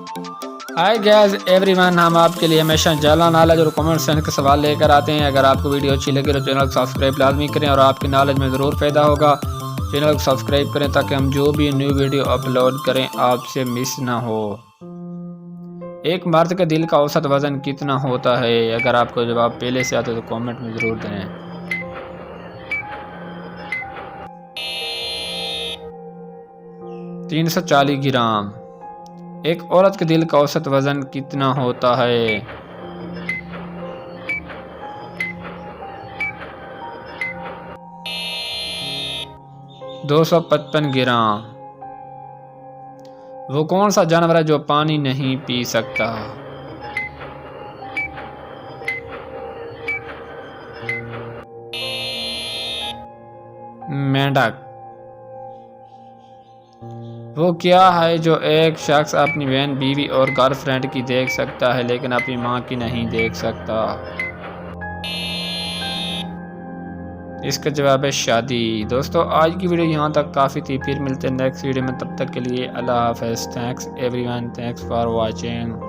Hi guys everyone, हम आपके लिए हमेशा जनरल नॉलेज और कॉमन सेंस के सवाल लेकर आते हैं। अगर आपको वीडियो अच्छी लगे तो चैनल को सब्सक्राइब लाजमी करें और आपकी नॉलेज में ज़रूर फ़ायदा होगा। चैनल को सब्सक्राइब करें ताकि हम जो भी न्यू वीडियो अपलोड करें आपसे मिस ना हो। एक मर्द के दिल का औसत वज़न कितना होता है? अगर आपको जवाब पहले से आता है तो कॉमेंट में ज़रूर दें। 340 ग्राम। एक औरत के दिल का औसत वजन कितना होता है? 255 ग्राम। वो कौन सा जानवर है जो पानी नहीं पी सकता? मेंढक। वो क्या है जो एक शख्स अपनी बहन, बीवी और गर्लफ्रेंड की देख सकता है लेकिन अपनी माँ की नहीं देख सकता? इसका जवाब है शादी। दोस्तों आज की वीडियो यहाँ तक काफ़ी थी, फिर मिलते हैं नेक्स्ट वीडियो में। तब तक के लिए अल्लाह हाफ़िज़। Thanks everyone, thanks for watching.